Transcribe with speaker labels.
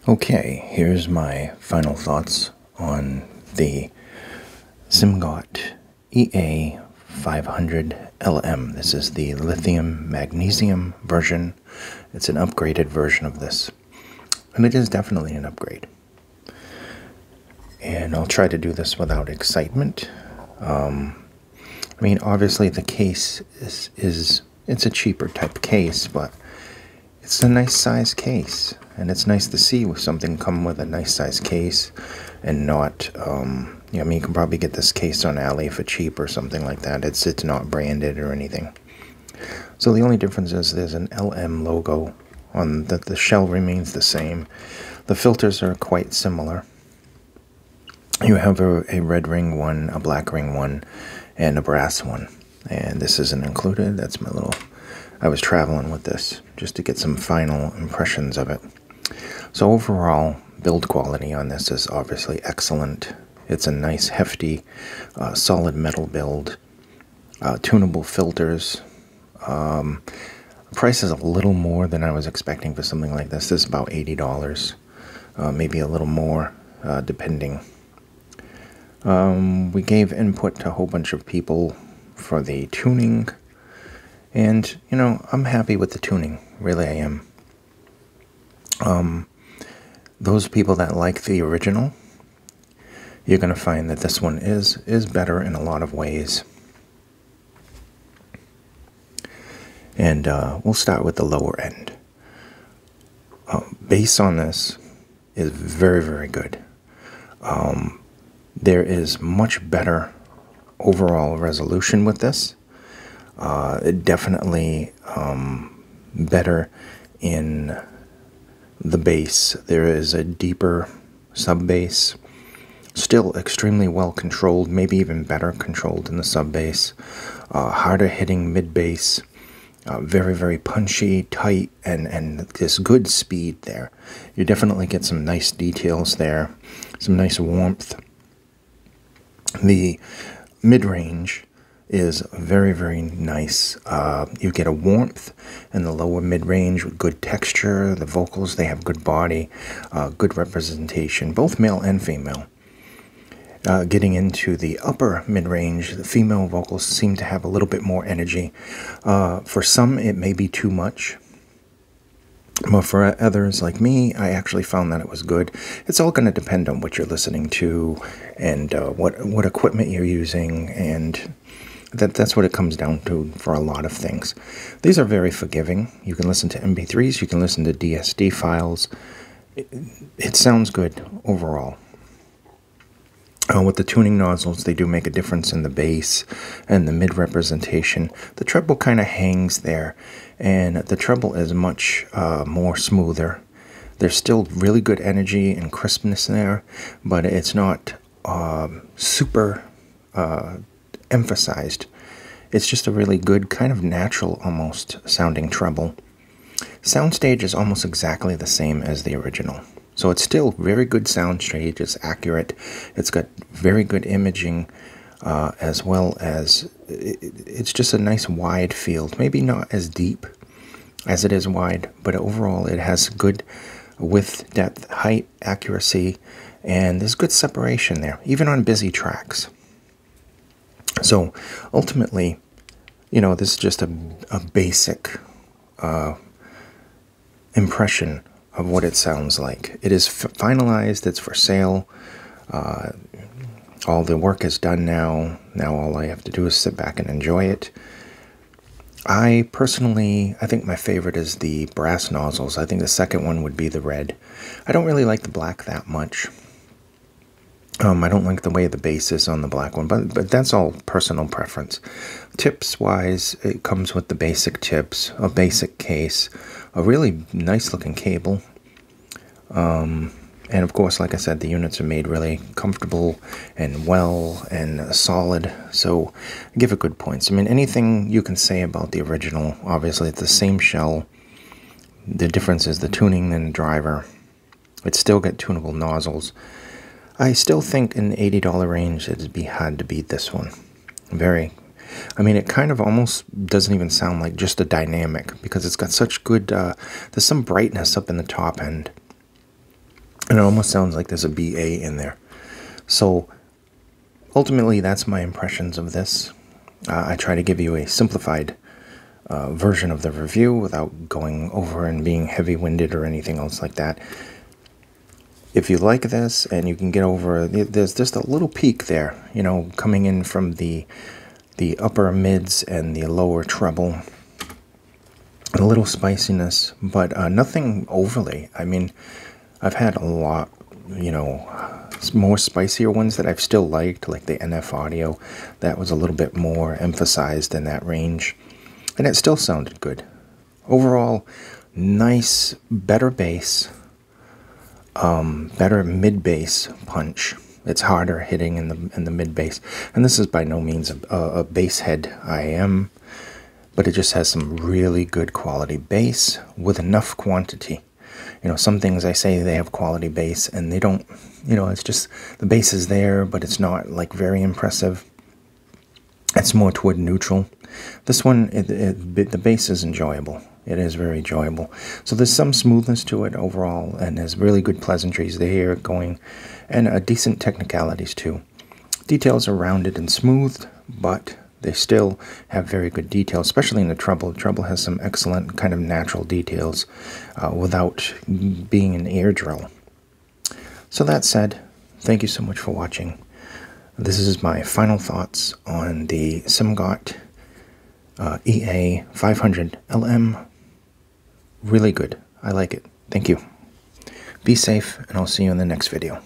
Speaker 1: Okay, here's my final thoughts on the Simgot EA500LM. This is the lithium magnesium version. It's an upgraded version of this, and it is definitely an upgrade. And I'll try to do this without excitement. I mean, obviously the case is it's a cheaper type case, but it's a nice size case, and it's nice to see something come with a nice size case and not, I mean, you can probably get this case on Alley for cheap or something like that. It's not branded or anything. So the only difference is there's an LM logo on the shell remains the same. The filters are quite similar. You have a red ring one, a black ring one, and a brass one. And this isn't included. That's my little... I was traveling with this just to get some final impressions of it. So overall, build quality on this is obviously excellent. It's a nice, hefty, solid metal build. Tunable filters. Price is a little more than I was expecting for something like this. This is about $80. Maybe a little more, depending. We gave input to a whole bunch of people for the tuning. And, you know, I'm happy with the tuning. Really, I am. Those people that like the original, you're going to find that this one is better in a lot of ways. And we'll start with the lower end. Bass on this is very, very good. There is much better overall resolution with this. Definitely better in the bass. There is a deeper sub bass, still extremely well controlled, maybe even better controlled in the sub bass. Harder hitting mid bass, very, very punchy, tight, and this good speed there. You definitely get some nice details there, some nice warmth. The mid-range is very, very nice. You get a warmth in the lower mid-range with good texture. The vocals, they have good body, good representation, both male and female. Getting into the upper mid-range, the female vocals seem to have a little bit more energy. For some, it may be too much. But for others like me, I actually found that it was good. It's all going to depend on what you're listening to and what equipment you're using, and that's what it comes down to for a lot of things. These are very forgiving. You can listen to MP3s, you can listen to DSD files. It sounds good overall. With the tuning nozzles, they do make a difference in the bass and the mid representation. The treble kind of hangs there, and the treble is much more smoother. There's still really good energy and crispness there, but it's not super emphasized. It's just a really good, kind of natural almost sounding treble. Soundstage is almost exactly the same as the original. So it's still very good soundstage, it's accurate, it's got very good imaging, as well as it's just a nice wide field. Maybe not as deep as it is wide, but overall it has good width, depth, height, accuracy, and there's good separation there, even on busy tracks. So ultimately, you know, this is just a basic impression of what it sounds like. It is finalized, it's for sale. All the work is done now. Now all I have to do is sit back and enjoy it. I think my favorite is the brass nozzles. I think the second one would be the red. I don't really like the black that much. I don't like the way the bass is on the black one, but that's all personal preference. Tips-wise, it comes with the basic tips, a basic case, a really nice-looking cable, and of course, like I said, the units are made really comfortable and well and solid, so I give it good points. I mean, anything you can say about the original, obviously it's the same shell. The difference is the tuning and the driver. It still got tunable nozzles. I still think in the $80 range it'd be hard to beat this one. I mean, it kind of almost doesn't even sound like just a dynamic, because it's got such good, there's some brightness up in the top end. And it almost sounds like there's a BA in there. So ultimately, that's my impressions of this. I try to give you a simplified version of the review without going over and being heavy-winded or anything else like that. If you like this and you can get over, there's just a little peak there, you know, coming in from the upper mids and the lower treble. A little spiciness, but nothing overly. I mean, I've had a lot, you know, more spicier ones that I've still liked, like the NF Audio. That was a little bit more emphasized in that range, and it still sounded good. Overall, nice, better bass, better mid-bass punch. It's harder hitting in the mid-bass, and this is by no means a bass head I am, but it just has some really good quality bass with enough quantity. You know, some things I say they have quality bass and they don't, you know, it's just the bass is there, but it's not like very impressive. It's more toward neutral. This one, the bass is enjoyable. It is very enjoyable. So there's some smoothness to it overall, and there's really good pleasantries there going, and decent technicalities too. Details are rounded and smooth, but they still have very good details, especially in the treble. The treble has some excellent kind of natural details without being an ear drill. So that said, thank you so much for watching. This is my final thoughts on the Simgot EA500LM. Really good. I like it. Thank you. Be safe, and I'll see you in the next video.